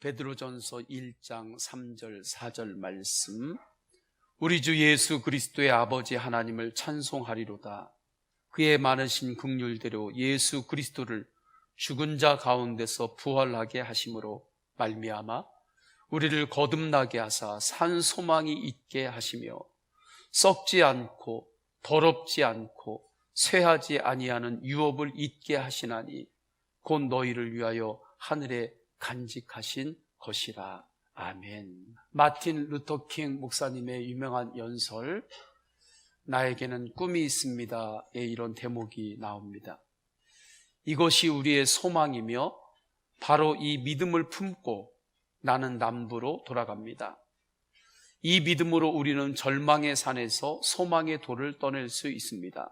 베드로전서 1장 3절 4절 말씀. 우리 주 예수 그리스도의 아버지 하나님을 찬송하리로다. 그의 많으신 긍휼대로 예수 그리스도를 죽은 자 가운데서 부활하게 하심으로 말미암아 우리를 거듭나게 하사 산 소망이 있게 하시며 썩지 않고 더럽지 않고 쇠하지 아니하는 유업을 잊게 하시나니 곧 너희를 위하여 하늘에 간직하신 것이라. 아멘. 마틴 루터 킹 목사님의 유명한 연설, 나에게는 꿈이 있습니다에 이런 대목이 나옵니다. 이것이 우리의 소망이며 바로 이 믿음을 품고 나는 남부로 돌아갑니다. 이 믿음으로 우리는 절망의 산에서 소망의 도를 떠낼 수 있습니다.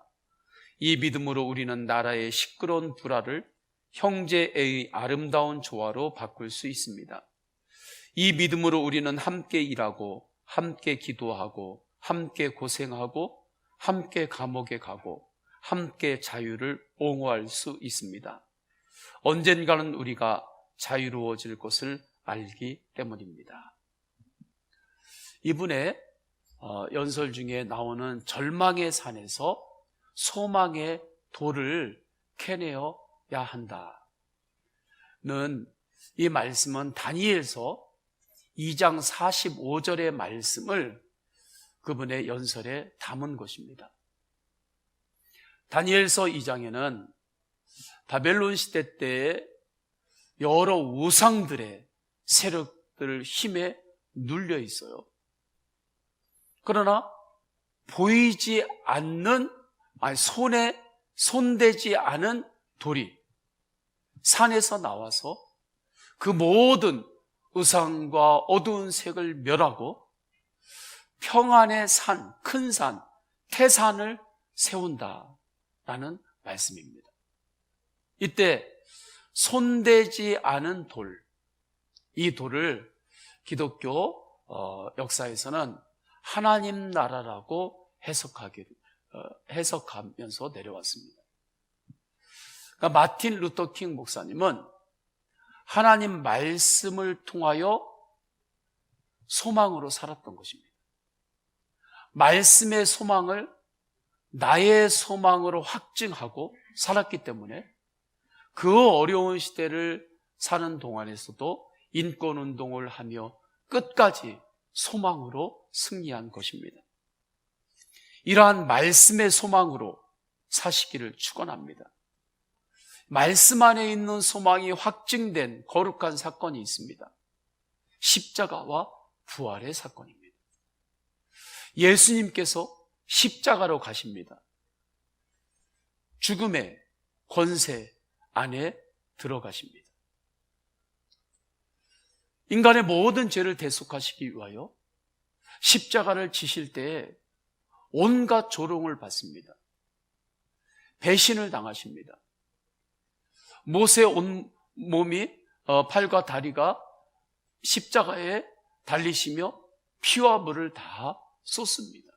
이 믿음으로 우리는 나라의 시끄러운 불화를 형제의 아름다운 조화로 바꿀 수 있습니다. 이 믿음으로 우리는 함께 일하고 함께 기도하고 함께 고생하고 함께 감옥에 가고 함께 자유를 옹호할 수 있습니다. 언젠가는 우리가 자유로워질 것을 알기 때문입니다. 이분의 연설 중에 나오는 절망의 산에서 소망의 도를 캐내어야 한다는 이 말씀은 다니엘서 2장 45절의 말씀을 그분의 연설에 담은 것입니다. 다니엘서 2장에는 바벨론 시대 때의 여러 우상들의 세력들 힘에 눌려 있어요. 그러나 보이지 않는, 손에 손대지 않은 돌이 산에서 나와서 그 모든 우상과 어두운 색을 멸하고 평안의 산, 큰 산, 태산을 세운다라는 말씀입니다. 이때 손대지 않은 돌, 이 돌을 기독교 역사에서는 하나님 나라라고 해석하면서 내려왔습니다. 그러니까 마틴 루터 킹 목사님은 하나님 말씀을 통하여 소망으로 살았던 것입니다. 말씀의 소망을 나의 소망으로 확증하고 살았기 때문에 그 어려운 시대를 사는 동안에서도 인권운동을 하며 끝까지 소망으로 승리한 것입니다. 이러한 말씀의 소망으로 사시기를 축원합니다. 말씀 안에 있는 소망이 확증된 거룩한 사건이 있습니다. 십자가와 부활의 사건입니다. 예수님께서 십자가로 가십니다. 죽음의 권세 안에 들어가십니다. 인간의 모든 죄를 대속하시기 위하여 십자가를 지실 때에 온갖 조롱을 받습니다. 배신을 당하십니다. 모세의 온 몸이 팔과 다리가 십자가에 달리시며 피와 물을 다 쏟습니다.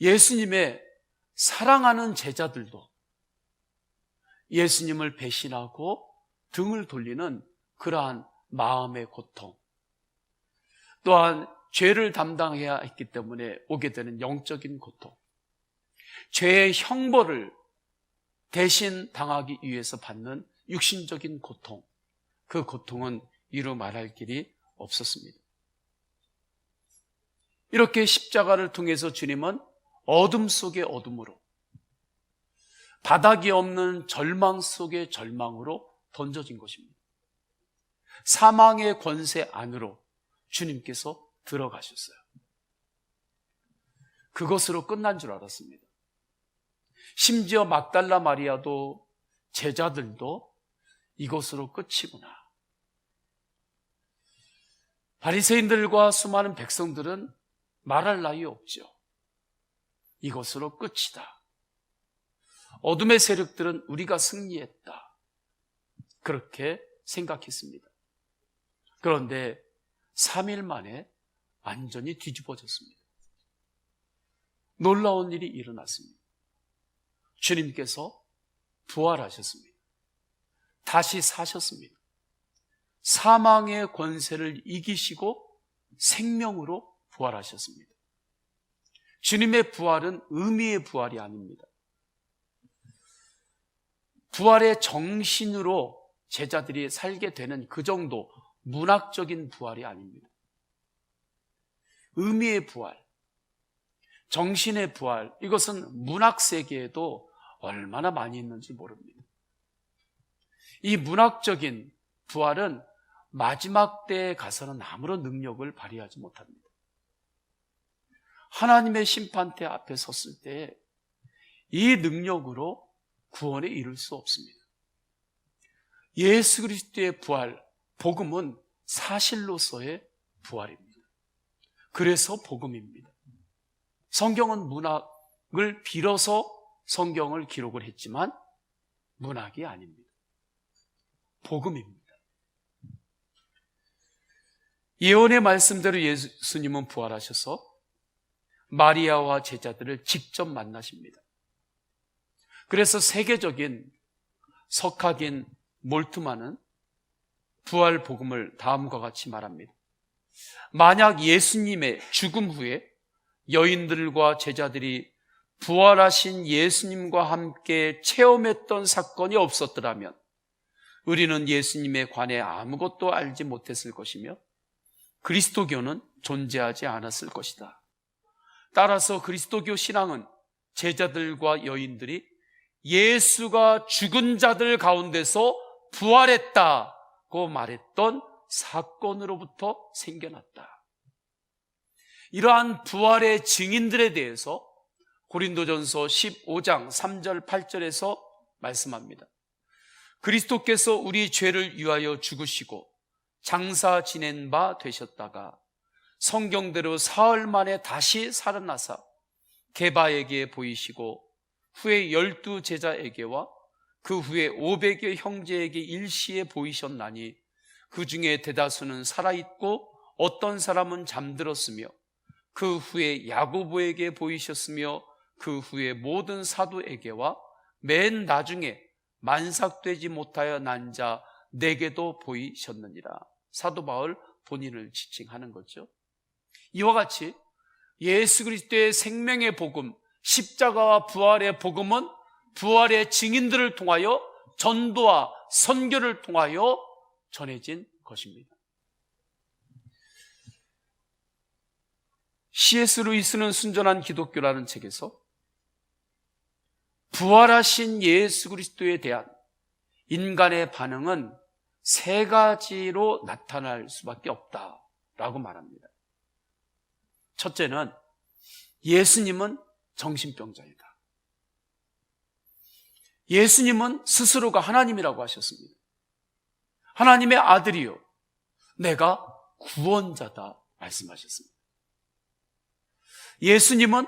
예수님의 사랑하는 제자들도 예수님을 배신하고 등을 돌리는 그러한 마음의 고통, 또한 죄를 담당해야 했기 때문에 오게 되는 영적인 고통, 죄의 형벌을 대신 당하기 위해서 받는 육신적인 고통, 그 고통은 이루 말할 길이 없었습니다. 이렇게 십자가를 통해서 주님은 어둠 속의 어둠으로, 바닥이 없는 절망 속의 절망으로 던져진 것입니다. 사망의 권세 안으로 주님께서 들어가셨어요. 그것으로 끝난 줄 알았습니다. 심지어 막달라 마리아도 제자들도 이것으로 끝이구나. 바리새인들과 수많은 백성들은 말할 나위 없죠. 이것으로 끝이다. 어둠의 세력들은 우리가 승리했다. 그렇게 생각했습니다. 그런데 3일 만에 완전히 뒤집어졌습니다. 놀라운 일이 일어났습니다. 주님께서 부활하셨습니다. 다시 사셨습니다. 사망의 권세를 이기시고 생명으로 부활하셨습니다. 주님의 부활은 의미의 부활이 아닙니다. 부활의 정신으로 제자들이 살게 되는 그 정도 문학적인 부활이 아닙니다. 의미의 부활, 정신의 부활, 이것은 문학 세계에도 얼마나 많이 있는지 모릅니다. 이 문학적인 부활은 마지막 때에 가서는 아무런 능력을 발휘하지 못합니다. 하나님의 심판대 앞에 섰을 때 이 능력으로 구원에 이를 수 없습니다. 예수 그리스도의 부활, 복음은 사실로서의 부활입니다. 그래서 복음입니다. 성경은 문학을 빌어서 성경을 기록을 했지만 문학이 아닙니다. 복음입니다. 예언의 말씀대로 예수님은 부활하셔서 마리아와 제자들을 직접 만나십니다. 그래서 세계적인 석학인 몰트만은 부활 복음을 다음과 같이 말합니다. 만약 예수님의 죽음 후에 여인들과 제자들이 부활하신 예수님과 함께 체험했던 사건이 없었더라면 우리는 예수님에 관해 아무것도 알지 못했을 것이며 그리스도교는 존재하지 않았을 것이다. 따라서 그리스도교 신앙은 제자들과 여인들이 예수가 죽은 자들 가운데서 부활했다고 말했던 사건으로부터 생겨났다. 이러한 부활의 증인들에 대해서 고린도전서 15장 3절 8절에서 말씀합니다. 그리스도께서 우리 죄를 위하여 죽으시고 장사 지낸 바 되셨다가 성경대로 사흘 만에 다시 살아나사 게바에게 보이시고 후에 12 제자에게와 그 후에 500여 형제에게 일시에 보이셨나니 그 중에 대다수는 살아있고 어떤 사람은 잠들었으며 그 후에 야고보에게 보이셨으며 그 후에 모든 사도에게와 맨 나중에 만삭되지 못하여 난 자 내게도 보이셨느니라. 사도 바울 본인을 지칭하는 거죠. 이와 같이 예수 그리스도의 생명의 복음, 십자가와 부활의 복음은 부활의 증인들을 통하여 전도와 선교를 통하여 전해진 것입니다. C.S. 루이스는 순전한 기독교라는 책에서 부활하신 예수 그리스도에 대한 인간의 반응은 세 가지로 나타날 수밖에 없다라고 말합니다. 첫째는 예수님은 정신병자이다. 예수님은 스스로가 하나님이라고 하셨습니다. 하나님의 아들이요 내가 구원자다 말씀하셨습니다. 예수님은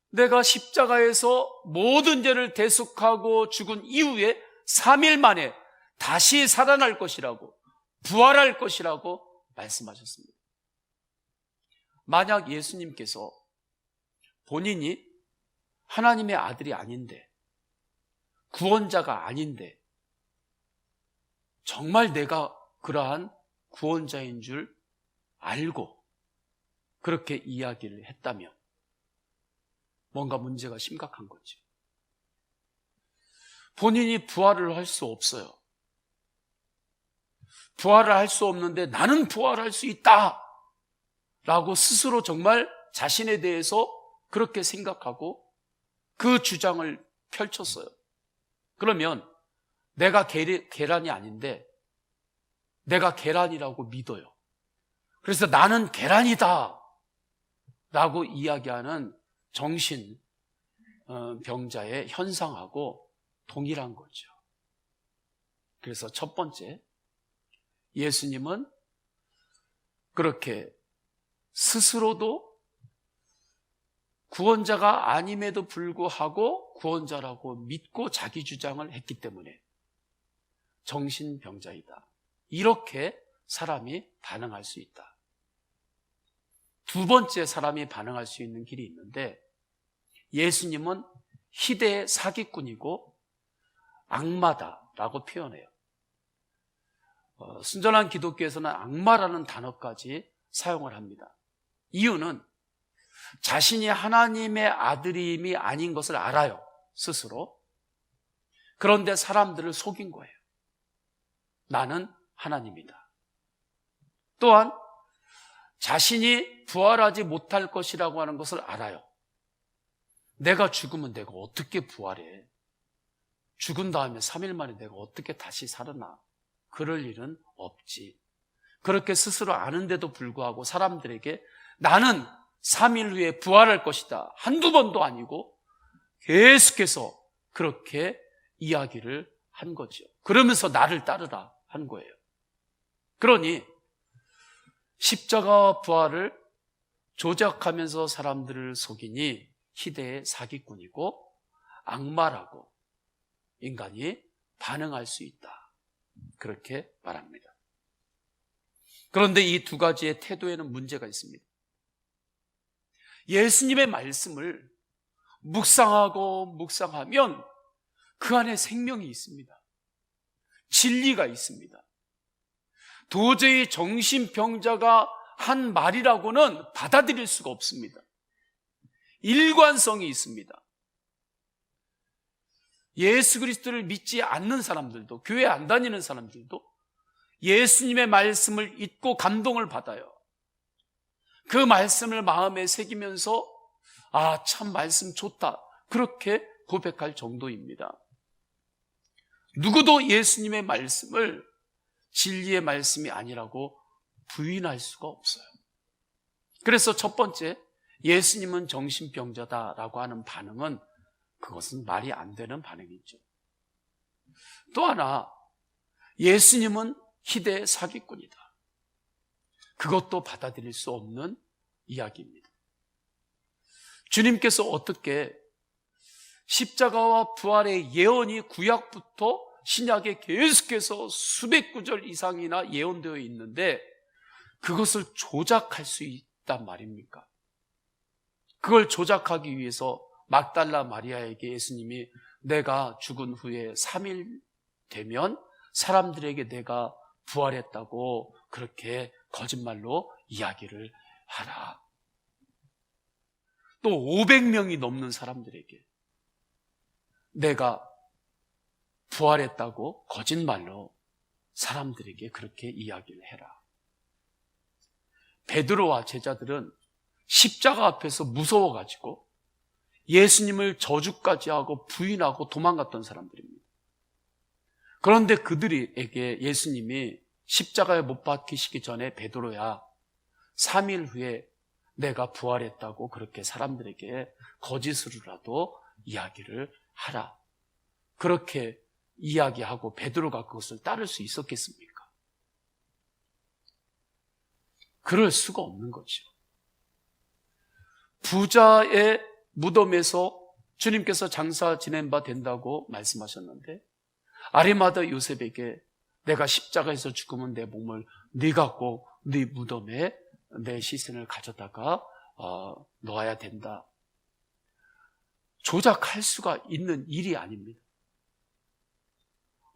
내가 십자가에서 모든 죄를 대속하고 죽은 이후에 3일 만에 다시 살아날 것이라고, 부활할 것이라고 말씀하셨습니다. 만약 예수님께서 본인이 하나님의 아들이 아닌데, 구원자가 아닌데 정말 내가 그러한 구원자인 줄 알고 그렇게 이야기를 했다면 뭔가 문제가 심각한 거죠. 본인이 부활을 할 수 없어요. 부활을 할 수 없는데 나는 부활할 수 있다 라고 스스로 정말 자신에 대해서 그렇게 생각하고 그 주장을 펼쳤어요. 그러면 내가 계란이 아닌데 내가 계란이라고 믿어요. 그래서 나는 계란이다 라고 이야기하는 정신병자의 현상하고 동일한 거죠. 그래서 첫 번째, 예수님은 그렇게 스스로도 구원자가 아님에도 불구하고 구원자라고 믿고 자기 주장을 했기 때문에 정신병자이다. 이렇게 사람이 반응할 수 있다. 두 번째 사람이 반응할 수 있는 길이 있는데 예수님은 희대의 사기꾼이고 악마다라고 표현해요. 순전한 기독교에서는 악마라는 단어까지 사용을 합니다. 이유는 자신이 하나님의 아들임이 아닌 것을 알아요, 스스로. 그런데 사람들을 속인 거예요. 나는 하나님이다. 또한 자신이 부활하지 못할 것이라고 하는 것을 알아요. 내가 죽으면 내가 어떻게 부활해? 죽은 다음에 3일 만에 내가 어떻게 다시 살아나? 그럴 일은 없지. 그렇게 스스로 아는데도 불구하고 사람들에게 나는 3일 후에 부활할 것이다, 한두 번도 아니고 계속해서 그렇게 이야기를 한 거죠. 그러면서 나를 따르라 한 거예요. 그러니 십자가와 부활을 조작하면서 사람들을 속이니 희대의 사기꾼이고 악마라고 인간이 반응할 수 있다, 그렇게 말합니다. 그런데 이 두 가지의 태도에는 문제가 있습니다. 예수님의 말씀을 묵상하고 묵상하면 그 안에 생명이 있습니다. 진리가 있습니다. 도저히 정신병자가 한 말이라고는 받아들일 수가 없습니다. 일관성이 있습니다. 예수 그리스도를 믿지 않는 사람들도, 교회 안 다니는 사람들도 예수님의 말씀을 읽고 감동을 받아요. 그 말씀을 마음에 새기면서 참 말씀 좋다, 그렇게 고백할 정도입니다. 누구도 예수님의 말씀을 진리의 말씀이 아니라고 부인할 수가 없어요. 그래서 첫 번째, 예수님은 정신병자다라고 하는 반응은, 그것은 말이 안 되는 반응이죠. 또 하나, 예수님은 희대의 사기꾼이다. 그것도 받아들일 수 없는 이야기입니다. 주님께서 어떻게 십자가와 부활의 예언이 구약부터 신약에 계속해서 수백 구절 이상이나 예언되어 있는데 그것을 조작할 수 있단 말입니까? 그걸 조작하기 위해서 막달라 마리아에게 예수님이 내가 죽은 후에 3일 되면 사람들에게 내가 부활했다고 그렇게 거짓말로 이야기를 하라. 또 500명이 넘는 사람들에게 내가 부활했다고 거짓말로 사람들에게 그렇게 이야기를 해라. 베드로와 제자들은 십자가 앞에서 무서워가지고 예수님을 저주까지 하고 부인하고 도망갔던 사람들입니다. 그런데 그들에게 예수님이 십자가에 못 박히시기 전에 베드로야, 3일 후에 내가 부활했다고 그렇게 사람들에게 거짓으로라도 이야기를 하라, 그렇게 이야기하고 베드로가 그것을 따를 수 있었겠습니까? 그럴 수가 없는 거죠. 부자의 무덤에서 주님께서 장사 지낸 바 된다고 말씀하셨는데 아리마다 요셉에게 내가 십자가에서 죽으면 내 몸을 네가 꼭 네 무덤에 내 시신을 가져다가 놓아야 된다. 조작할 수가 있는 일이 아닙니다.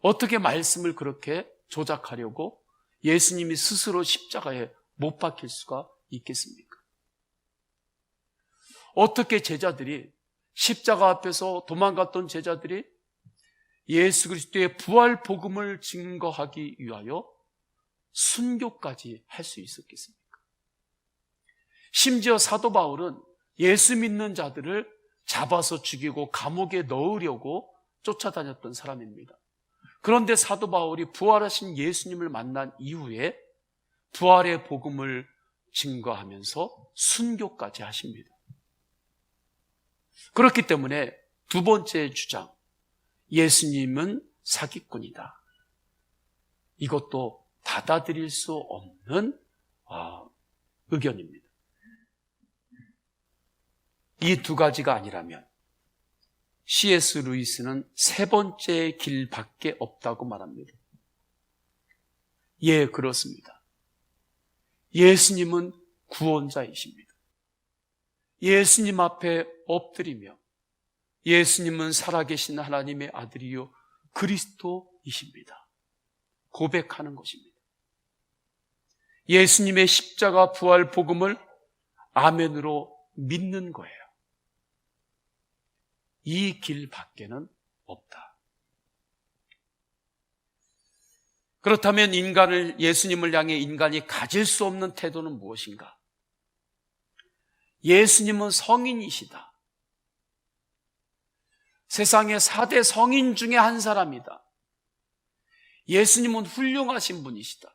어떻게 말씀을 그렇게 조작하려고 예수님이 스스로 십자가에 못 박힐 수가 있겠습니까? 어떻게 제자들이, 십자가 앞에서 도망갔던 제자들이 예수 그리스도의 부활 복음을 증거하기 위하여 순교까지 할 수 있었겠습니까? 심지어 사도 바울은 예수 믿는 자들을 잡아서 죽이고 감옥에 넣으려고 쫓아다녔던 사람입니다. 그런데 사도 바울이 부활하신 예수님을 만난 이후에 부활의 복음을 증거하면서 순교까지 하십니다. 그렇기 때문에 두 번째 주장, 예수님은 사기꾼이다, 이것도 받아들일 수 없는 의견입니다. 이 두 가지가 아니라면 C.S. 루이스는 세 번째 길밖에 없다고 말합니다. 예, 그렇습니다. 예수님은 구원자이십니다. 예수님 앞에 엎드리며 예수님은 살아계신 하나님의 아들이요 그리스도이십니다 고백하는 것입니다. 예수님의 십자가 부활 복음을 아멘으로 믿는 거예요. 이 길 밖에는 없다. 그렇다면 예수님을 향해 인간이 가질 수 없는 태도는 무엇인가? 예수님은 성인이시다. 세상의 4대 성인 중에 한 사람이다. 예수님은 훌륭하신 분이시다.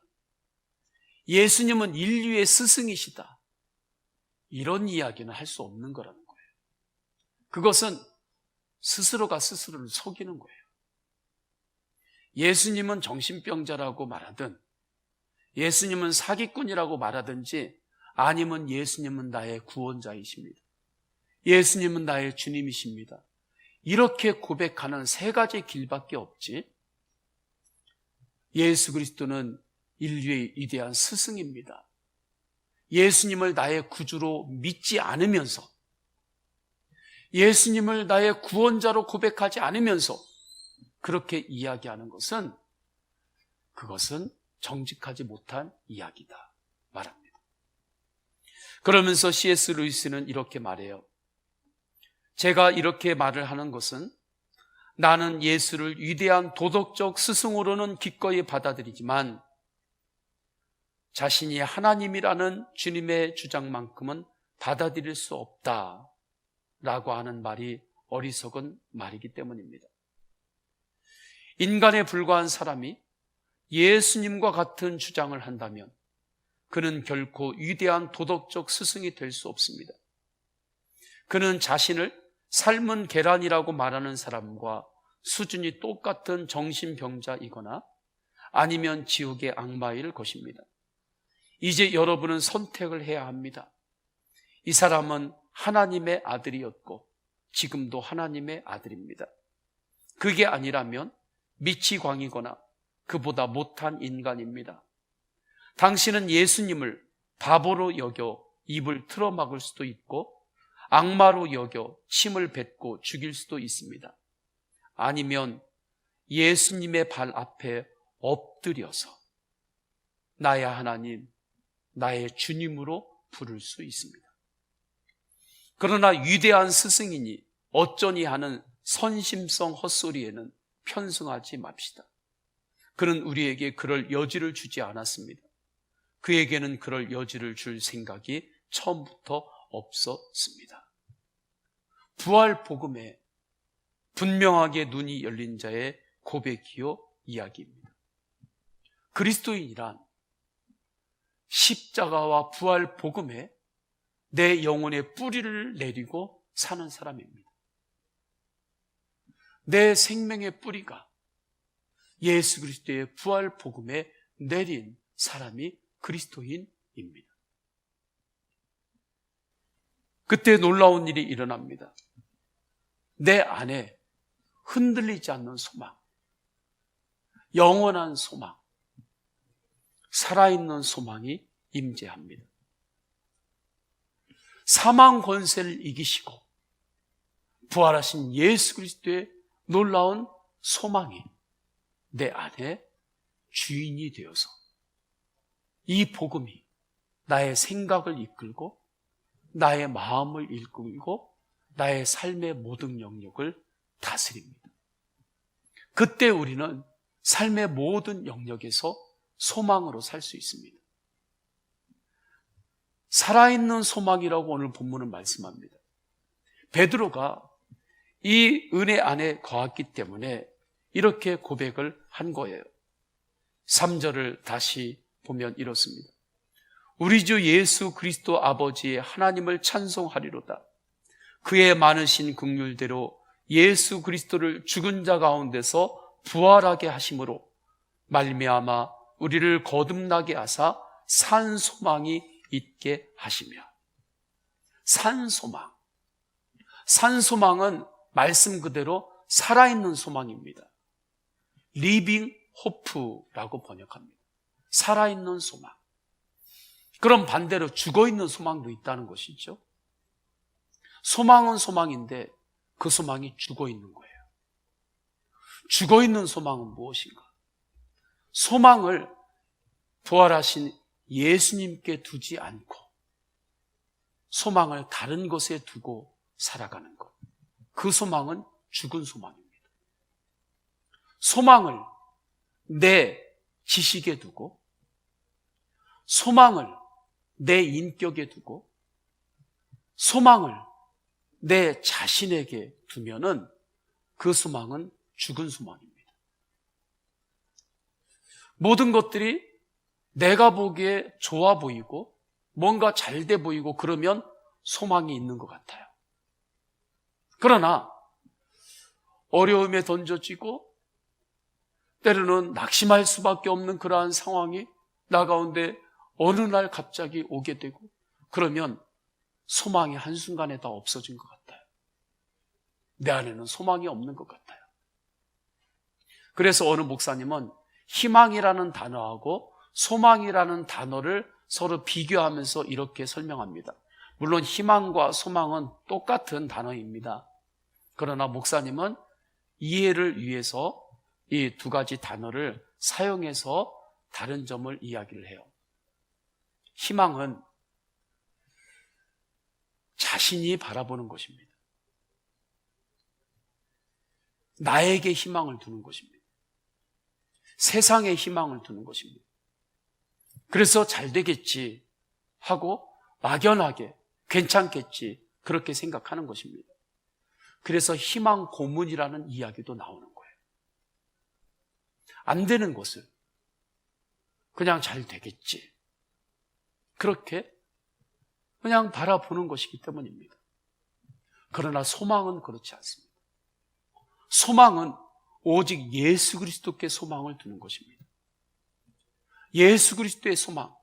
예수님은 인류의 스승이시다. 이런 이야기는 할 수 없는 거라는 거예요. 그것은 스스로가 스스로를 속이는 거예요. 예수님은 정신병자라고 말하든, 예수님은 사기꾼이라고 말하든지, 아니면 예수님은 나의 구원자이십니다. 예수님은 나의 주님이십니다. 이렇게 고백하는 3가지 길밖에 없지. 예수 그리스도는 인류의 위대한 스승입니다. 예수님을 나의 구주로 믿지 않으면서, 예수님을 나의 구원자로 고백하지 않으면서 그렇게 이야기하는 것은, 그것은 정직하지 못한 이야기다 말합니다. 그러면서 C.S. 루이스는 이렇게 말해요. 제가 이렇게 말을 하는 것은, 나는 예수를 위대한 도덕적 스승으로는 기꺼이 받아들이지만 자신이 하나님이라는 주님의 주장만큼은 받아들일 수 없다라고 하는 말이 어리석은 말이기 때문입니다. 인간에 불과한 사람이 예수님과 같은 주장을 한다면 그는 결코 위대한 도덕적 스승이 될 수 없습니다. 그는 자신을 삶은 계란이라고 말하는 사람과 수준이 똑같은 정신병자이거나 아니면 지옥의 악마일 것입니다. 이제 여러분은 선택을 해야 합니다. 이 사람은 하나님의 아들이었고 지금도 하나님의 아들입니다. 그게 아니라면 미치광이거나 그보다 못한 인간입니다. 당신은 예수님을 바보로 여겨 입을 틀어막을 수도 있고 악마로 여겨 침을 뱉고 죽일 수도 있습니다. 아니면 예수님의 발 앞에 엎드려서 나의 하나님, 나의 주님으로 부를 수 있습니다. 그러나 위대한 스승이니 어쩌니 하는 선심성 헛소리에는 편승하지 맙시다. 그는 우리에게 그럴 여지를 주지 않았습니다. 그에게는 그럴 여지를 줄 생각이 처음부터 없었습니다. 부활 복음에 분명하게 눈이 열린 자의 고백이요 이야기입니다. 그리스도인이란 십자가와 부활 복음에 내 영혼의 뿌리를 내리고 사는 사람입니다. 내 생명의 뿌리가 예수 그리스도의 부활 복음에 내린 사람이 그리스도인입니다. 그때 놀라운 일이 일어납니다. 내 안에 흔들리지 않는 소망, 영원한 소망, 살아있는 소망이 임재합니다. 사망 권세를 이기시고 부활하신 예수 그리스도의 놀라운 소망이 내 안에 주인이 되어서 이 복음이 나의 생각을 이끌고 나의 마음을 이끌고 나의 삶의 모든 영역을 다스립니다. 그때 우리는 삶의 모든 영역에서 소망으로 살 수 있습니다. 살아있는 소망이라고 오늘 본문은 말씀합니다. 베드로가 이 은혜 안에 거했기 때문에 이렇게 고백을 한 거예요. 3절을 다시 보면 이렇습니다. 우리 주 예수 그리스도 아버지의 하나님을 찬송하리로다. 그의 많으신 긍휼대로 예수 그리스도를 죽은 자 가운데서 부활하게 하심으로 말미암아 우리를 거듭나게 하사 산 소망이 있게 하시며. 산 소망. 산 소망은 말씀 그대로 살아있는 소망입니다. 리빙 호프라고 번역합니다. 살아있는 소망. 그럼 반대로 죽어있는 소망도 있다는 것이죠. 소망은 소망인데 그 소망이 죽어있는 거예요. 죽어있는 소망은 무엇인가? 소망을 부활하신 예수님께 두지 않고 소망을 다른 것에 두고 살아가는 것, 그 소망은 죽은 소망입니다. 소망을 내 지식에 두고, 소망을 내 인격에 두고, 소망을 내 자신에게 두면은 그 소망은 죽은 소망입니다. 모든 것들이 내가 보기에 좋아 보이고 뭔가 잘 돼 보이고 그러면 소망이 있는 것 같아요. 그러나 어려움에 던져지고 때로는 낙심할 수밖에 없는 그러한 상황이 나 가운데 어느 날 갑자기 오게 되고 그러면 소망이 한순간에 다 없어진 것 같아요. 내 안에는 소망이 없는 것 같아요. 그래서 어느 목사님은 희망이라는 단어하고 소망이라는 단어를 서로 비교하면서 이렇게 설명합니다. 물론 희망과 소망은 똑같은 단어입니다. 그러나 목사님은 이해를 위해서 이 두 가지 단어를 사용해서 다른 점을 이야기를 해요. 희망은 자신이 바라보는 것입니다. 나에게 희망을 두는 것입니다. 세상에 희망을 두는 것입니다. 그래서 잘 되겠지 하고 막연하게 괜찮겠지 그렇게 생각하는 것입니다. 그래서 희망 고문이라는 이야기도 나오는 거예요. 안 되는 것을 그냥 잘 되겠지 그렇게 그냥 바라보는 것이기 때문입니다. 그러나 소망은 그렇지 않습니다. 소망은 오직 예수 그리스도께 소망을 두는 것입니다. 예수 그리스도의 소망,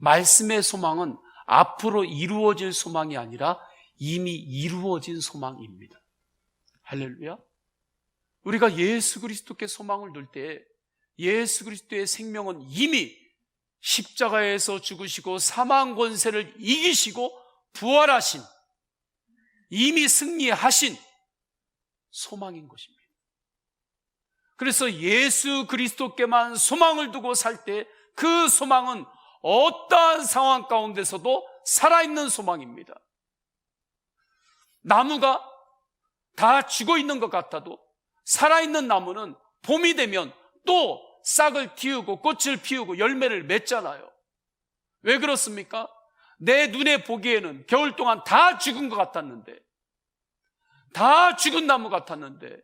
말씀의 소망은 앞으로 이루어질 소망이 아니라 이미 이루어진 소망입니다. 할렐루야. 우리가 예수 그리스도께 소망을 둘 때 예수 그리스도의 생명은 이미 십자가에서 죽으시고 사망 권세를 이기시고 부활하신, 이미 승리하신 소망인 것입니다. 그래서 예수 그리스도께만 소망을 두고 살 때 그 소망은 어떠한 상황 가운데서도 살아있는 소망입니다. 나무가 다 죽어 있는 것 같아도 살아있는 나무는 봄이 되면 또 싹을 틔우고 꽃을 피우고 열매를 맺잖아요. 왜 그렇습니까? 내 눈에 보기에는 겨울 동안 다 죽은 것 같았는데, 다 죽은 나무 같았는데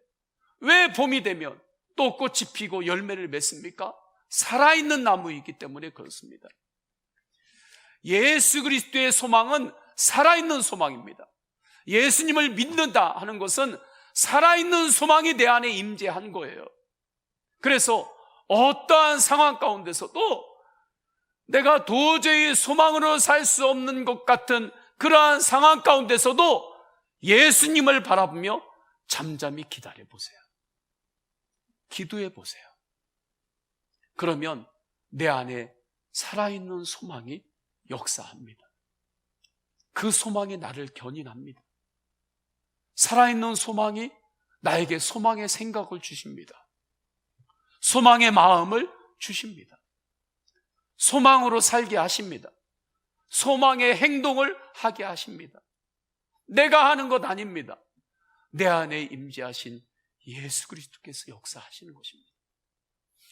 왜 봄이 되면 또 꽃이 피고 열매를 맺습니까? 살아있는 나무이기 때문에 그렇습니다. 예수 그리스도의 소망은 살아있는 소망입니다. 예수님을 믿는다 하는 것은 살아있는 소망이 내 안에 임재한 거예요. 그래서 어떠한 상황 가운데서도 내가 도저히 소망으로 살 수 없는 것 같은 그러한 상황 가운데서도 예수님을 바라보며 잠잠히 기다려 보세요. 기도해 보세요. 그러면 내 안에 살아있는 소망이 역사합니다. 그 소망이 나를 견인합니다. 살아있는 소망이 나에게 소망의 생각을 주십니다. 소망의 마음을 주십니다. 소망으로 살게 하십니다. 소망의 행동을 하게 하십니다. 내가 하는 것 아닙니다. 내 안에 임재하신 예수 그리스도께서 역사하시는 것입니다.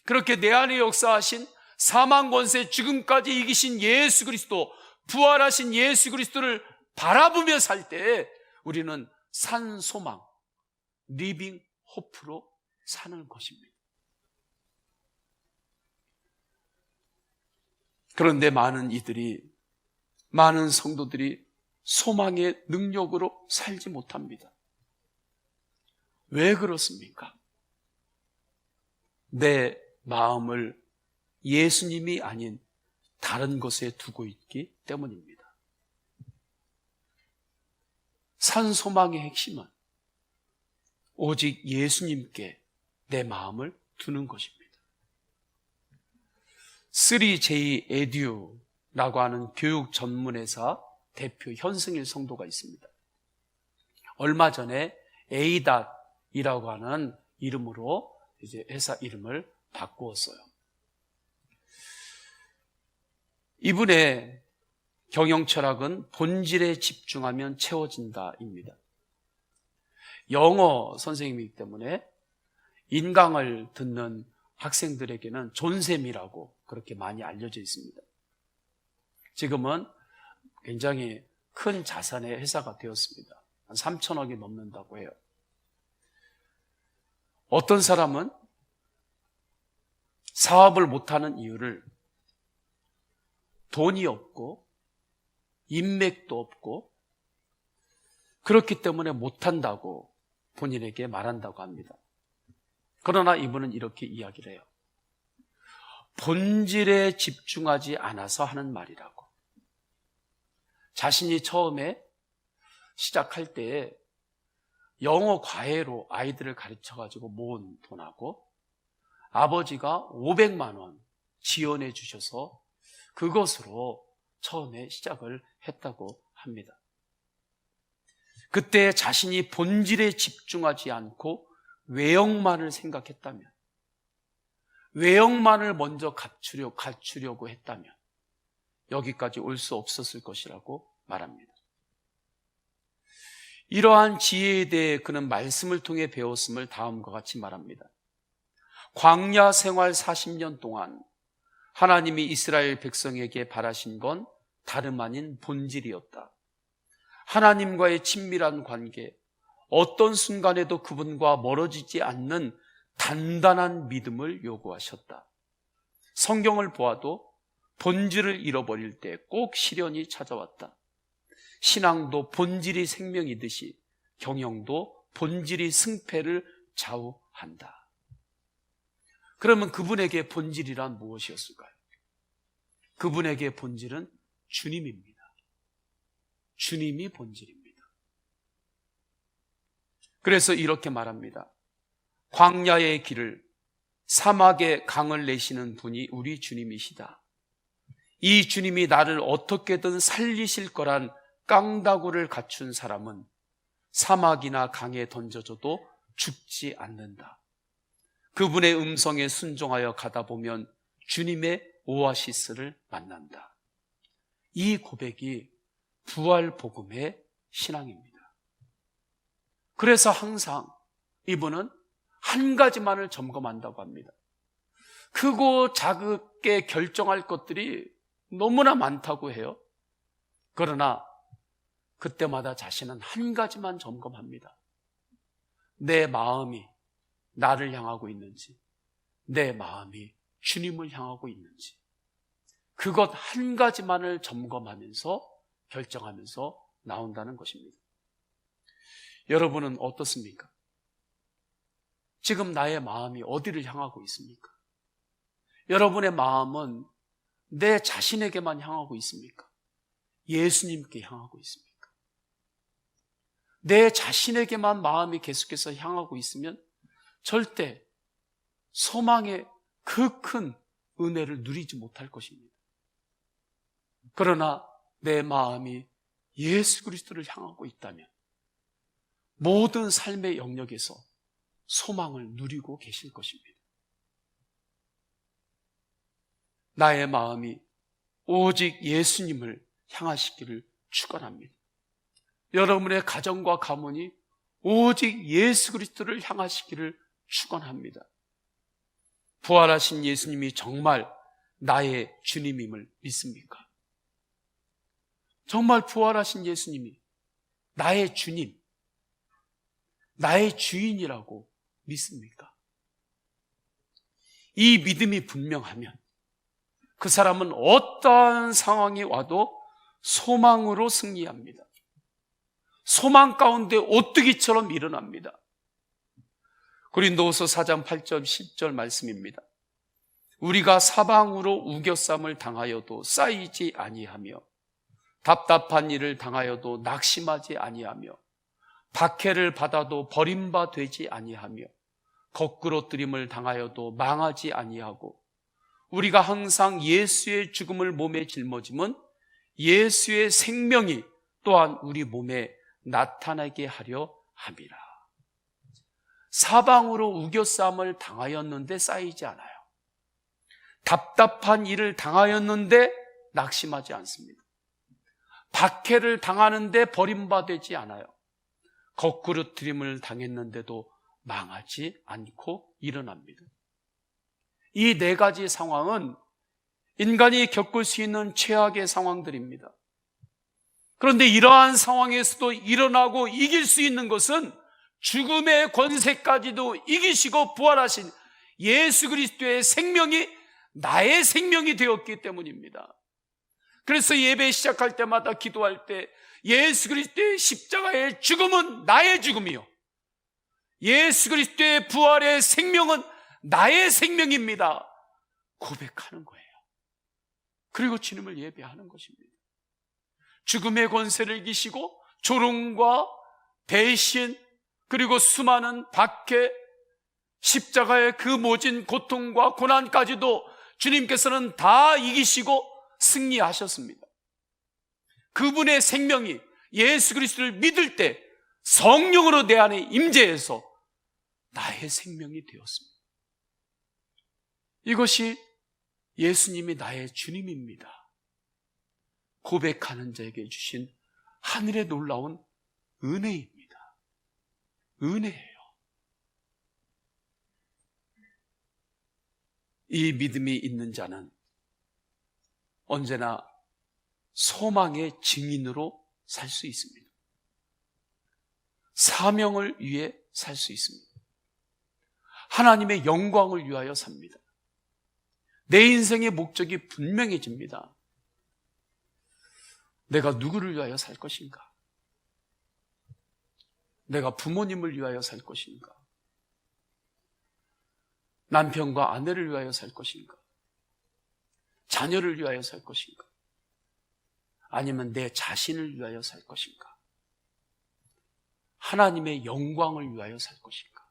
그렇게 내 안에 역사하신 사망 권세 죽음까지 이기신 예수 그리스도, 부활하신 예수 그리스도를 바라보며 살 때 우리는 산 소망, 리빙 호프로 사는 것입니다. 그런데 많은 성도들이 소망의 능력으로 살지 못합니다. 왜 그렇습니까? 내 마음을 예수님이 아닌 다른 것에 두고 있기 때문입니다. 산 소망의 핵심은 오직 예수님께 내 마음을 두는 것입니다. 3J 에듀라고 하는 교육 전문회사 대표 현승일 성도가 있습니다. 얼마 전에 ADOT이라고 하는 이름으로 이제 회사 이름을 바꾸었어요. 이분의 경영 철학은 본질에 집중하면 채워진다입니다. 영어 선생님이기 때문에 인강을 듣는 학생들에게는 존쌤이라고 그렇게 많이 알려져 있습니다. 지금은 굉장히 큰 자산의 회사가 되었습니다. 한 3천억이 넘는다고 해요. 어떤 사람은 사업을 못하는 이유를 돈이 없고 인맥도 없고 그렇기 때문에 못한다고 본인에게 말한다고 합니다. 그러나 이분은 이렇게 이야기를 해요. 본질에 집중하지 않아서 하는 말이라고. 자신이 처음에 시작할 때 영어 과외로 아이들을 가르쳐가지고 모은 돈하고 아버지가 500만 원 지원해 주셔서 그것으로 처음에 시작을 했다고 합니다. 그때 자신이 본질에 집중하지 않고 외형만을 생각했다면, 외형만을 먼저 갖추려고 했다면 여기까지 올 수 없었을 것이라고 말합니다. 이러한 지혜에 대해 그는 말씀을 통해 배웠음을 다음과 같이 말합니다. 광야 생활 40년 동안 하나님이 이스라엘 백성에게 바라신 건 다름 아닌 본질이었다. 하나님과의 친밀한 관계, 어떤 순간에도 그분과 멀어지지 않는 단단한 믿음을 요구하셨다. 성경을 보아도 본질을 잃어버릴 때 꼭 시련이 찾아왔다. 신앙도 본질이 생명이듯이 경영도 본질이 승패를 좌우한다. 그러면 그분에게 본질이란 무엇이었을까요? 그분에게 본질은 주님입니다. 주님이 본질입니다. 그래서 이렇게 말합니다. 광야의 길을, 사막의 강을 내시는 분이 우리 주님이시다. 이 주님이 나를 어떻게든 살리실 거란 깡다구를 갖춘 사람은 사막이나 강에 던져져도 죽지 않는다. 그분의 음성에 순종하여 가다 보면 주님의 오아시스를 만난다. 이 고백이 부활 복음의 신앙입니다. 그래서 항상 이분은 한 가지만을 점검한다고 합니다. 크고 작게 결정할 것들이 너무나 많다고 해요. 그러나 그때마다 자신은 한 가지만 점검합니다. 내 마음이 나를 향하고 있는지, 내 마음이 주님을 향하고 있는지, 그것 한 가지만을 점검하면서 결정하면서 나온다는 것입니다. 여러분은 어떻습니까? 지금 나의 마음이 어디를 향하고 있습니까? 여러분의 마음은 내 자신에게만 향하고 있습니까? 예수님께 향하고 있습니까? 내 자신에게만 마음이 계속해서 향하고 있으면 절대 소망의 그 큰 은혜를 누리지 못할 것입니다. 그러나 내 마음이 예수 그리스도를 향하고 있다면 모든 삶의 영역에서 소망을 누리고 계실 것입니다. 나의 마음이 오직 예수님을 향하시기를 축원합니다. 여러분의 가정과 가문이 오직 예수 그리스도를 향하시기를 축원합니다. 부활하신 예수님이 정말 나의 주님임을 믿습니까? 정말 부활하신 예수님이 나의 주님, 나의 주인이라고 믿습니까? 이 믿음이 분명하면 그 사람은 어떠한 상황이 와도 소망으로 승리합니다. 소망 가운데 오뚜기처럼 일어납니다. 고린도후서 4장 8절 10절 말씀입니다. 우리가 사방으로 우겨쌈을 당하여도 쌓이지 아니하며 답답한 일을 당하여도 낙심하지 아니하며 박해를 받아도 버림바 되지 아니하며 거꾸로뜨림을 당하여도 망하지 아니하고 우리가 항상 예수의 죽음을 몸에 짊어짐은 예수의 생명이 또한 우리 몸에 나타나게 하려 함이라. 사방으로 우겨쌈을 당하였는데 쌓이지 않아요. 답답한 일을 당하였는데 낙심하지 않습니다. 박해를 당하는데 버림받지 않아요. 거꾸로뜨림을 당했는데도 망하지 않고 일어납니다. 이 네 가지 상황은 인간이 겪을 수 있는 최악의 상황들입니다. 그런데 이러한 상황에서도 일어나고 이길 수 있는 것은 죽음의 권세까지도 이기시고 부활하신 예수 그리스도의 생명이 나의 생명이 되었기 때문입니다. 그래서 예배 시작할 때마다 기도할 때 예수 그리스도의 십자가의 죽음은 나의 죽음이요, 예수 그리스도의 부활의 생명은 나의 생명입니다 고백하는 거예요. 그리고 주님을 예배하는 것입니다. 죽음의 권세를 이기시고 조롱과 배신, 그리고 수많은 박해, 십자가의 그 모진 고통과 고난까지도 주님께서는 다 이기시고 승리하셨습니다. 그분의 생명이 예수 그리스도를 믿을 때 성령으로 내 안에 임재해서 나의 생명이 되었습니다. 이것이 예수님이 나의 주님입니다 고백하는 자에게 주신 하늘의 놀라운 은혜입니다. 은혜예요. 이 믿음이 있는 자는 언제나 소망의 증인으로 살 수 있습니다. 사명을 위해 살 수 있습니다. 하나님의 영광을 위하여 삽니다. 내 인생의 목적이 분명해집니다. 내가 누구를 위하여 살 것인가? 내가 부모님을 위하여 살 것인가? 남편과 아내를 위하여 살 것인가? 자녀를 위하여 살 것인가? 아니면 내 자신을 위하여 살 것인가? 하나님의 영광을 위하여 살 것인가?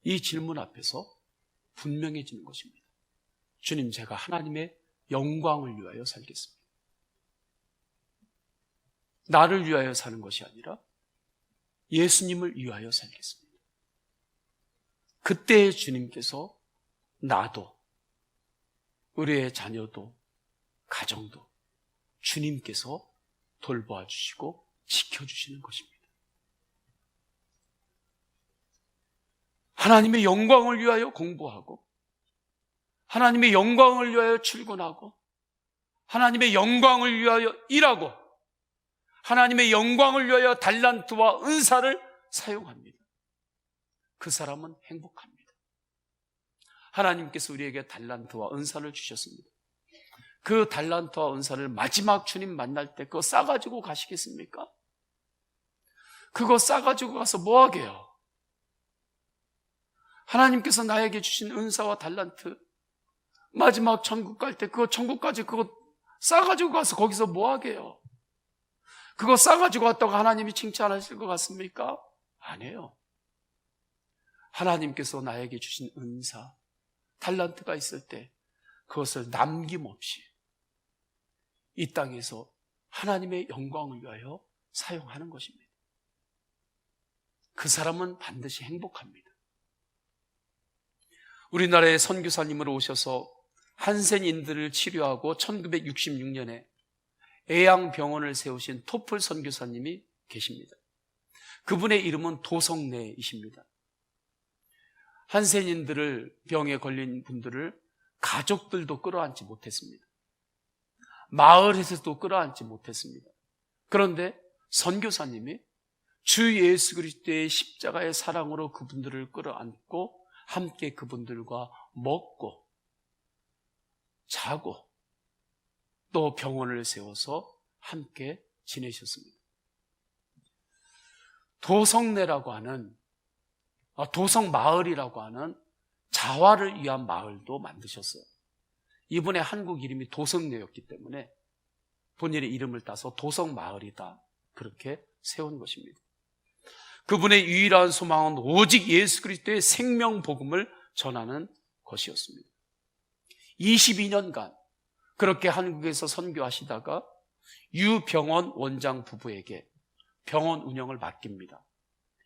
이 질문 앞에서 분명해지는 것입니다. 주님, 제가 하나님의 영광을 위하여 살겠습니다. 나를 위하여 사는 것이 아니라 예수님을 위하여 살겠습니다. 그때 주님께서 나도, 우리의 자녀도, 가정도 주님께서 돌보아 주시고 지켜주시는 것입니다. 하나님의 영광을 위하여 공부하고, 하나님의 영광을 위하여 출근하고, 하나님의 영광을 위하여 일하고, 하나님의 영광을 위하여 달란트와 은사를 사용합니다. 그 사람은 행복합니다. 하나님께서 우리에게 달란트와 은사를 주셨습니다. 그 달란트와 은사를 마지막 주님 만날 때 그거 싸가지고 가시겠습니까? 그거 싸가지고 가서 뭐 하게요? 하나님께서 나에게 주신 은사와 달란트, 마지막 천국 갈 때 그거 천국까지 그거 싸가지고 가서 거기서 뭐 하게요? 그거 싸가지고 왔다고 하나님이 칭찬하실 것 같습니까? 아니에요. 하나님께서 나에게 주신 은사, 달란트가 있을 때 그것을 남김없이 이 땅에서 하나님의 영광을 위하여 사용하는 것입니다. 그 사람은 반드시 행복합니다. 우리나라에 선교사님으로 오셔서 한센인들을 치료하고 1966년에 애양병원을 세우신 토플 선교사님이 계십니다. 그분의 이름은 도성래이십니다. 한센인들을 병에 걸린 분들을 가족들도 끌어안지 못했습니다. 마을에서도 끌어안지 못했습니다. 그런데 선교사님이 주 예수 그리스도의 십자가의 사랑으로 그분들을 끌어안고 함께 그분들과 먹고 자고 또 병원을 세워서 함께 지내셨습니다. 도성내라고 하는, 도성마을이라고 하는 자활을 위한 마을도 만드셨어요. 이분의 한국 이름이 도성내였기 때문에 본인의 이름을 따서 도성마을이다, 그렇게 세운 것입니다. 그분의 유일한 소망은 오직 예수 그리스도의 생명복음을 전하는 것이었습니다. 22년간 그렇게 한국에서 선교하시다가 유병원 원장 부부에게 병원 운영을 맡깁니다.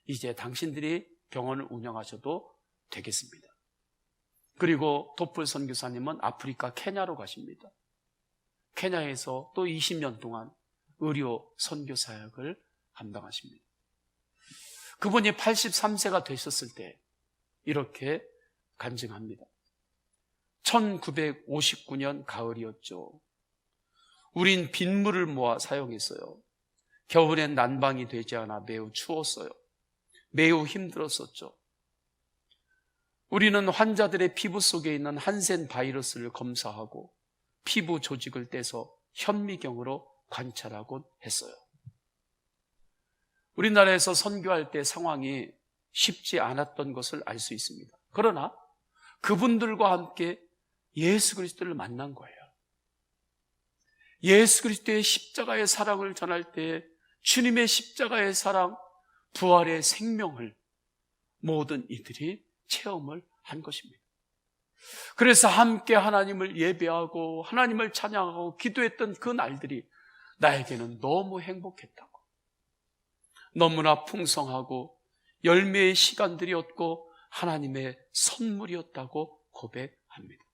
이제 당신들이 병원을 운영하셔도 되겠습니다. 그리고 도플 선교사님은 아프리카 케냐로 가십니다. 케냐에서 또 20년 동안 의료 선교 사역을 감당하십니다. 그분이 83세가 되셨을 때 이렇게 간증합니다. 1959년 가을이었죠. 우린 빗물을 모아 사용했어요. 겨울엔 난방이 되지 않아 매우 추웠어요. 매우 힘들었었죠. 우리는 환자들의 피부 속에 있는 한센 바이러스를 검사하고 피부 조직을 떼서 현미경으로 관찰하곤 했어요. 우리나라에서 선교할 때 상황이 쉽지 않았던 것을 알 수 있습니다. 그러나 그분들과 함께 예수 그리스도를 만난 거예요. 예수 그리스도의 십자가의 사랑을 전할 때 주님의 십자가의 사랑, 부활의 생명을 모든 이들이 체험을 한 것입니다. 그래서 함께 하나님을 예배하고 하나님을 찬양하고 기도했던 그 날들이 나에게는 너무 행복했다고, 너무나 풍성하고 열매의 시간들이었고 하나님의 선물이었다고 고백합니다.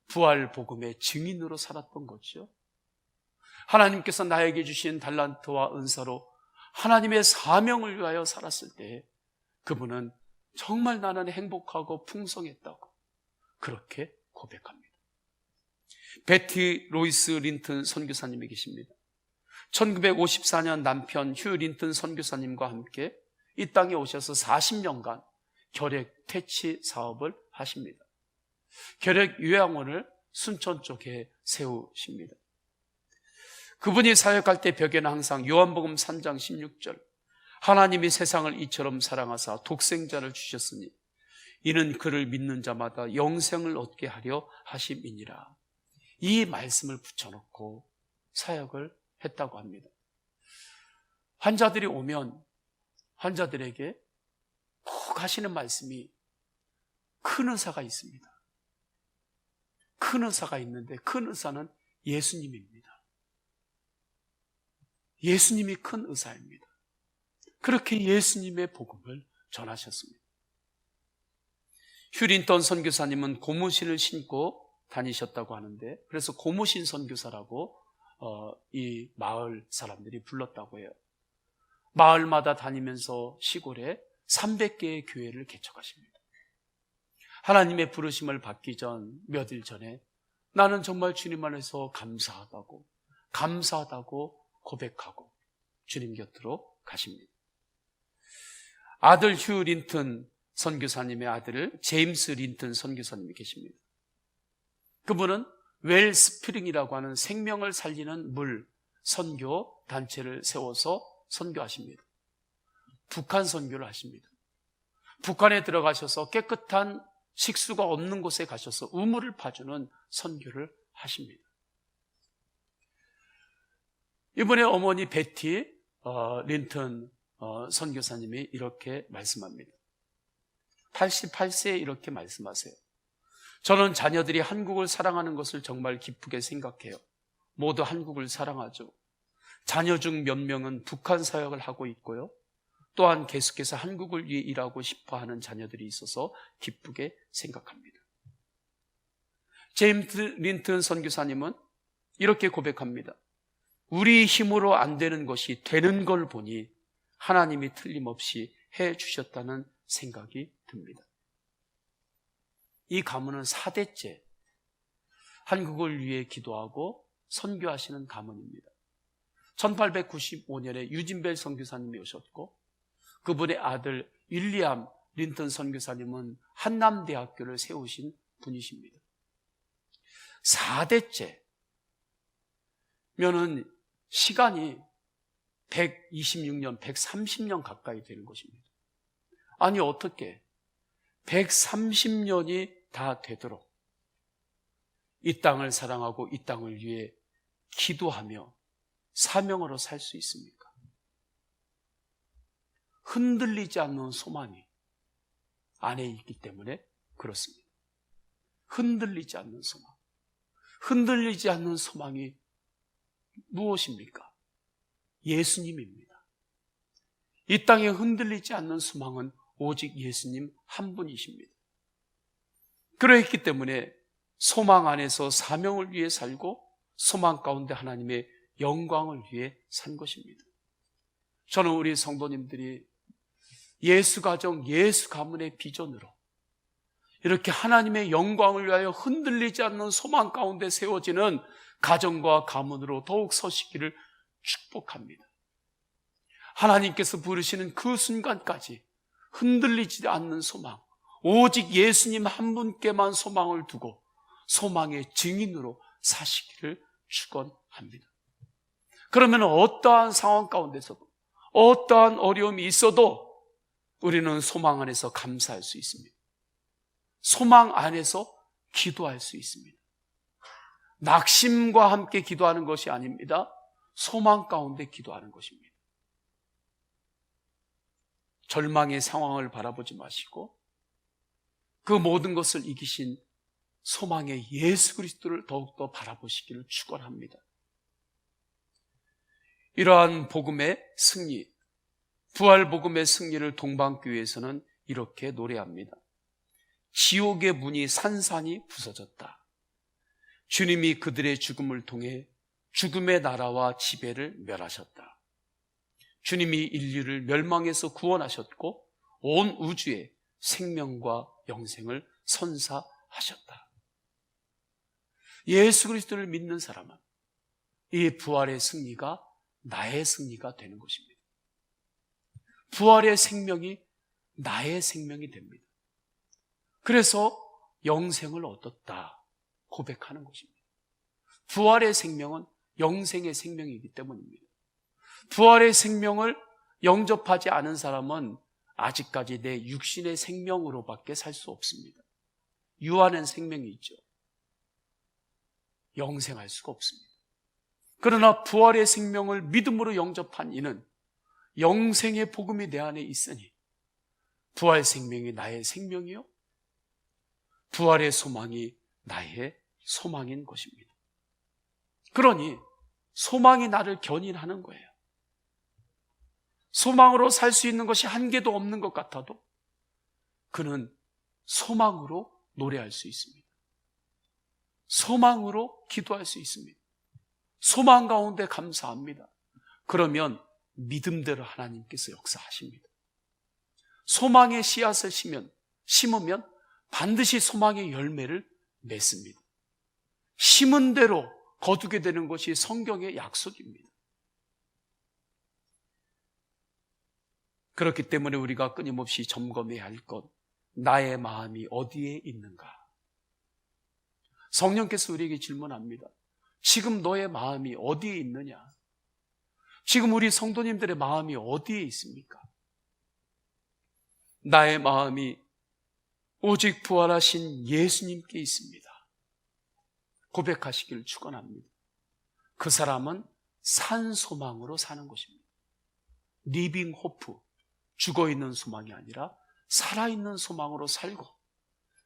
부활 복음의 증인으로 살았던 거죠. 하나님께서 나에게 주신 달란트와 은사로 하나님의 사명을 위하여 살았을 때 그분은 정말 나는 행복하고 풍성했다고 그렇게 고백합니다. 베티 로이스 린튼 선교사님이 계십니다. 1954년 남편 휴 린튼 선교사님과 함께 이 땅에 오셔서 40년간 결핵 퇴치 사업을 하십니다. 결핵 요양원을 순천 쪽에 세우십니다. 그분이 사역할 때 벽에는 항상 요한복음 3장 16절, 하나님이 세상을 이처럼 사랑하사 독생자를 주셨으니 이는 그를 믿는 자마다 영생을 얻게 하려 하심이니라, 이 말씀을 붙여놓고 사역을 했다고 합니다. 환자들이 오면 환자들에게 꼭 하시는 말씀이 큰 의사가 있습니다. 큰 의사가 있는데 큰 의사는 예수님입니다. 예수님이 큰 의사입니다. 그렇게 예수님의 복음을 전하셨습니다. 휴린턴 선교사님은 고무신을 신고 다니셨다고 하는데, 그래서 고무신 선교사라고 이 마을 사람들이 불렀다고 해요. 마을마다 다니면서 시골에 300개의 교회를 개척하십니다. 하나님의 부르심을 받기 전 몇 일 전에 나는 정말 주님 안에서 감사하다고 고백하고 주님 곁으로 가십니다. 아들 휴 린튼 선교사님의 아들 제임스 린튼 선교사님이 계십니다. 그분은 웰스프링이라고 하는 생명을 살리는 물 선교 단체를 세워서 선교하십니다. 북한 선교를 하십니다. 북한에 들어가셔서 깨끗한 식수가 없는 곳에 가셔서 우물을 파주는 선교를 하십니다. 이번에 어머니 베티 린튼 선교사님이 이렇게 말씀합니다. 88세에 이렇게 말씀하세요. 저는 자녀들이 한국을 사랑하는 것을 정말 기쁘게 생각해요. 모두 한국을 사랑하죠. 자녀 중 몇 명은 북한 사역을 하고 있고요. 또한 계속해서 한국을 위해 일하고 싶어하는 자녀들이 있어서 기쁘게 생각합니다. 제임스 린튼 선교사님은 이렇게 고백합니다. 우리 힘으로 안 되는 것이 되는 걸 보니 하나님이 틀림없이 해주셨다는 생각이 듭니다. 이 가문은 4대째 한국을 위해 기도하고 선교하시는 가문입니다. 1895년에 유진벨 선교사님이 오셨고, 그분의 아들 윌리엄 린튼 선교사님은 한남대학교를 세우신 분이십니다. 4대째 면은 시간이 126년, 130년 가까이 되는 것입니다. 아니 어떻게 130년이 다 되도록 이 땅을 사랑하고 이 땅을 위해 기도하며 사명으로 살 수 있습니까? 흔들리지 않는 소망이 안에 있기 때문에 그렇습니다. 흔들리지 않는 소망. 흔들리지 않는 소망이 무엇입니까? 예수님입니다. 이 땅에 흔들리지 않는 소망은 오직 예수님 한 분이십니다. 그러했기 때문에 소망 안에서 사명을 위해 살고 소망 가운데 하나님의 영광을 위해 산 것입니다. 저는 우리 성도님들이 예수 가정, 예수 가문의 비전으로 이렇게 하나님의 영광을 위하여 흔들리지 않는 소망 가운데 세워지는 가정과 가문으로 더욱 서시기를 축복합니다. 하나님께서 부르시는 그 순간까지 흔들리지 않는 소망, 오직 예수님 한 분께만 소망을 두고 소망의 증인으로 사시기를 축원합니다. 그러면 어떠한 상황 가운데서도 어떠한 어려움이 있어도 우리는 소망 안에서 감사할 수 있습니다. 소망 안에서 기도할 수 있습니다. 낙심과 함께 기도하는 것이 아닙니다. 소망 가운데 기도하는 것입니다. 절망의 상황을 바라보지 마시고 그 모든 것을 이기신 소망의 예수 그리스도를 더욱더 바라보시기를 축원합니다. 이러한 복음의 승리, 부활 복음의 승리를 동방교회에서는 이렇게 노래합니다. 지옥의 문이 산산이 부서졌다. 주님이 그들의 죽음을 통해 죽음의 나라와 지배를 멸하셨다. 주님이 인류를 멸망에서 구원하셨고 온 우주에 생명과 영생을 선사하셨다. 예수 그리스도를 믿는 사람은 이 부활의 승리가 나의 승리가 되는 것입니다. 부활의 생명이 나의 생명이 됩니다. 그래서 영생을 얻었다 고백하는 것입니다. 부활의 생명은 영생의 생명이기 때문입니다. 부활의 생명을 영접하지 않은 사람은 아직까지 내 육신의 생명으로밖에 살 수 없습니다. 유한한 생명이 있죠. 영생할 수가 없습니다. 그러나 부활의 생명을 믿음으로 영접한 이는 영생의 복음이 내 안에 있으니 부활 생명이 나의 생명이요 부활의 소망이 나의 소망인 것입니다. 그러니 소망이 나를 견인하는 거예요. 소망으로 살 수 있는 것이 한 개도 없는 것 같아도 그는 소망으로 노래할 수 있습니다. 소망으로 기도할 수 있습니다. 소망 가운데 감사합니다. 그러면 믿음대로 하나님께서 역사하십니다. 소망의 씨앗을 심으면 반드시 소망의 열매를 맺습니다. 심은 대로 거두게 되는 것이 성경의 약속입니다. 그렇기 때문에 우리가 끊임없이 점검해야 할 것, 나의 마음이 어디에 있는가? 성령께서 우리에게 질문합니다. 지금 너의 마음이 어디에 있느냐? 지금 우리 성도님들의 마음이 어디에 있습니까? 나의 마음이 오직 부활하신 예수님께 있습니다. 고백하시기를 축원합니다. 그 사람은 산 소망으로 사는 것입니다. 리빙 호프, 죽어있는 소망이 아니라 살아있는 소망으로 살고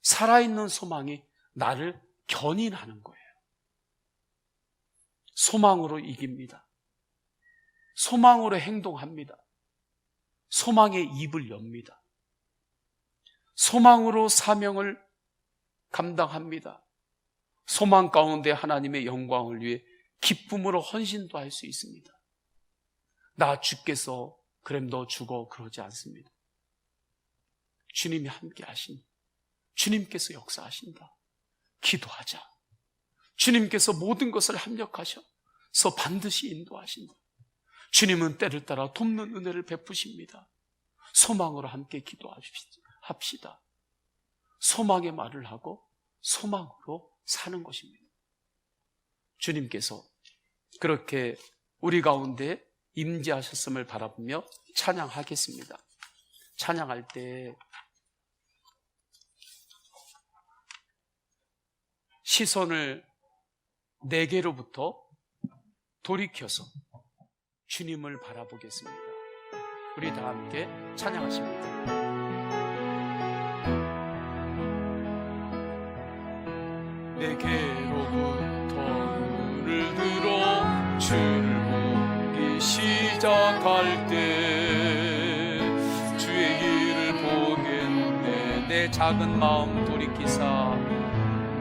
살아있는 소망이 나를 견인하는 거예요. 소망으로 이깁니다. 소망으로 행동합니다. 소망의 입을 엽니다. 소망으로 사명을 감당합니다. 소망 가운데 하나님의 영광을 위해 기쁨으로 헌신도 할 수 있습니다. 나 죽겠어, 그럼 너 죽어, 그러지 않습니다. 주님이 함께 하신, 주님께서 역사하신다. 기도하자. 주님께서 모든 것을 합력하셔서 반드시 인도하신다. 주님은 때를 따라 돕는 은혜를 베푸십니다. 소망으로 함께 기도합시다. 소망의 말을 하고 소망으로 사는 것입니다. 주님께서 그렇게 우리 가운데 임재하셨음을 바라보며 찬양하겠습니다. 찬양할 때 시선을 내게로부터 돌이켜서 주님을 바라보겠습니다. 우리 다 함께 찬양하십니다. 내게로부터 눈을 들어 주를 보기 시작할 때 주의 길을 보겠네. 내 작은 마음 돌이키사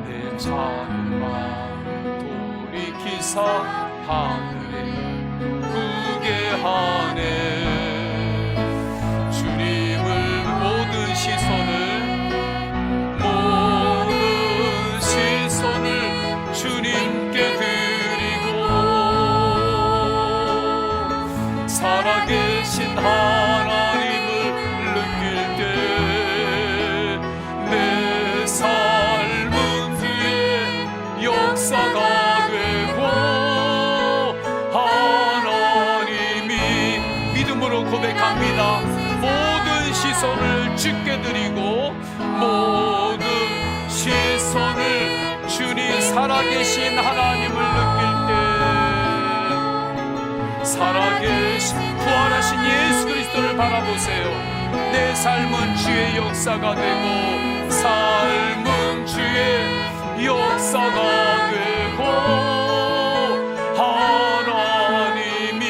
내 작은 마음 돌이키사 하늘에 구게 하네. 주님을 모든 시선을 주님께 드리고 살아계신 하나님을 느낄 때 내 삶은 뒤에 역사가 되고 하나님이 믿음으로 고백합니다. 모든 시선을 주께 드리고 모든 시선을 주님 살아계신 하나님을 느낄 때 살아계신 부활하신 예수 그리스도를 바라보세요. 내 삶은 주의 역사가 되고 삶은 주의 역사가 되고 하나님이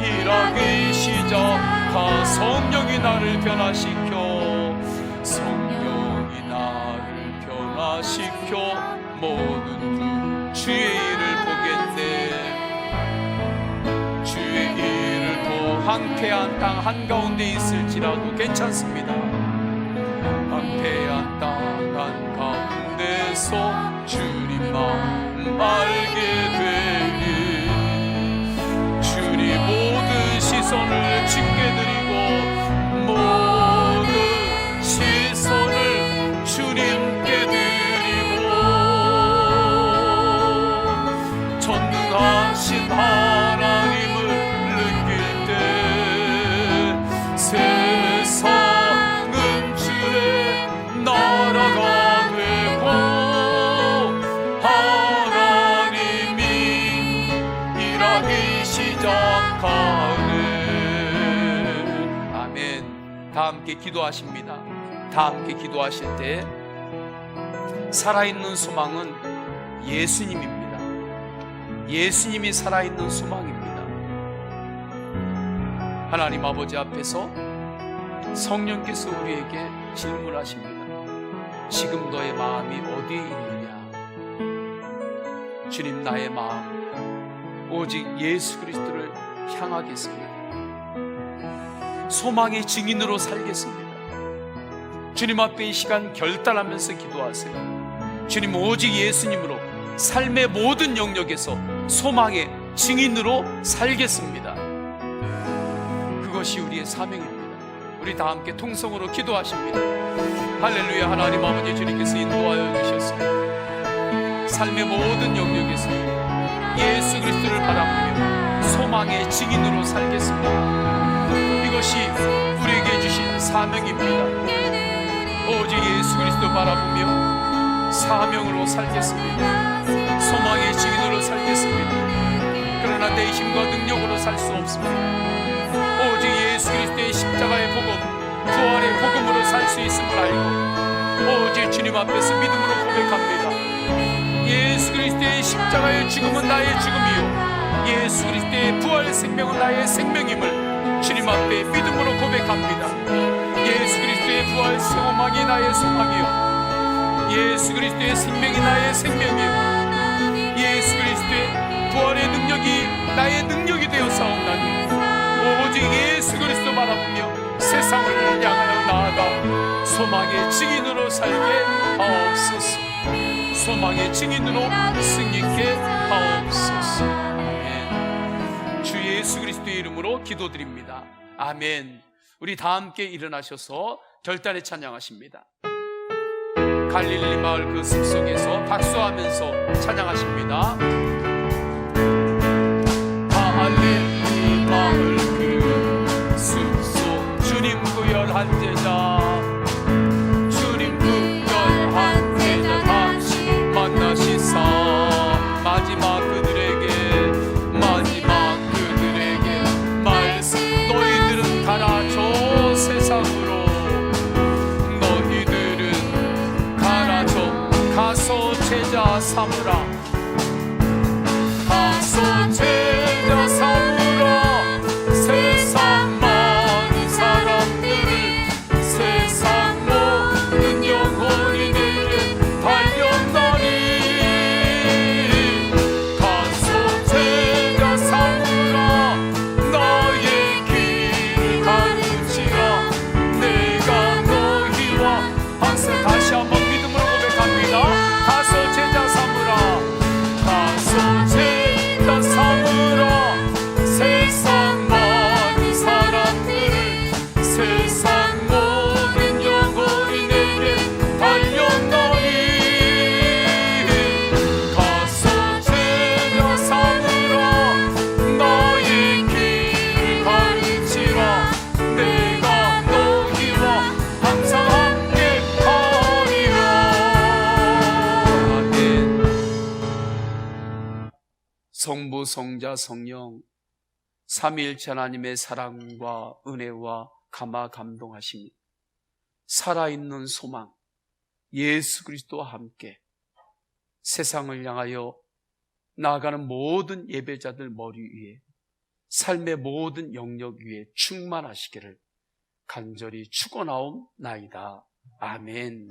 일하기 시작하 성령이 나를 변화시켜 성령이 나를 변화시켜 모든 주의 일을 보겠네. 주의 일을 더 황폐한 땅 한가운데 있을지라도 괜찮습니다. 황폐한 땅 한가운데서 주님 마음 알게 되리. 주님 모든 시선을 주께 드리고 모든 시선을 주님께 드리고 전능하신 하나님을 느낄 때 세상은 주의 나라가 되고 하나님이 일하기 시작하네. 아멘. 다 함께 기도하십니다. 다 함께 기도하실 때 살아있는 소망은 예수님입니다. 예수님이 살아있는 소망입니다. 하나님 아버지 앞에서 성령께서 우리에게 질문하십니다. 지금 너의 마음이 어디에 있느냐? 주님, 나의 마음 오직 예수 그리스도를 향하겠습니다. 소망의 증인으로 살겠습니다. 주님 앞에 이 시간 결단하면서 기도하세요. 주님, 오직 예수님으로 삶의 모든 영역에서 소망의 증인으로 살겠습니다. 그것이 우리의 사명입니다. 우리 다 함께 통성으로 기도하십니다. 할렐루야. 하나님 아버지, 주님께서 인도하여 주셨습니다. 삶의 모든 영역에서 예수 그리스도를 바라보며 소망의 증인으로 살겠습니다. 이것이 우리에게 주신 사명입니다. 오직 예수 그리스도 바라보며 사명으로 살겠습니다. 소망의 증인으로 살겠습니다. 그러나 내 힘과 능력으로 살 수 없습니다. 오직 예수 그리스도의 십자가의 복음, 부활의 복음으로 살 수 있음을 알고 오직 주님 앞에서 믿음으로 고백합니다. 예수 그리스도의 십자가의 죽음은 나의 죽음이요 예수 그리스도의 부활의 생명은 나의 생명임을 주님 앞에 믿음으로 고백합니다. 예수 그리스도의 부활 소망이 나의 소망이요 예수 그리스도의 생명이 나의 생명이요 예수 그리스도의 부활의 능력이 나의 능력이 되어 사옵나니 오직 예수 그리스도 바라보며 세상을 향하여 나아가 소망의 증인으로 살게 하옵소서. 소망의 증인으로 승리케 하옵소서. 아멘. 주 예수 그리스도의 이름으로 기도드립니다. 아멘. 우리 다 함께 일어나셔서 결단에 찬양하십니다. 갈릴리 마을 그 숲속에서 박수하면서 찬양하십니다. 갈릴리 마을 그 숲속 주님 구별한 제자 주님 구별한 제자 다시 만나시사 마지막 그들에게 말씀 너희들은 가라 저 세상으로 너희들은 가라 저 가서 제자 삼으라 가서 제자 삼으라 세상 많은 사람들을 세상 모든 영혼 성부, 성자, 성령 삼위일체 하나님의 사랑과 은혜와 감화 감동하심이 살아있는 소망 예수 그리스도와 함께 세상을 향하여 나아가는 모든 예배자들 머리 위에 삶의 모든 영역 위에 충만하시기를 간절히 축원하옵나이다. 아멘.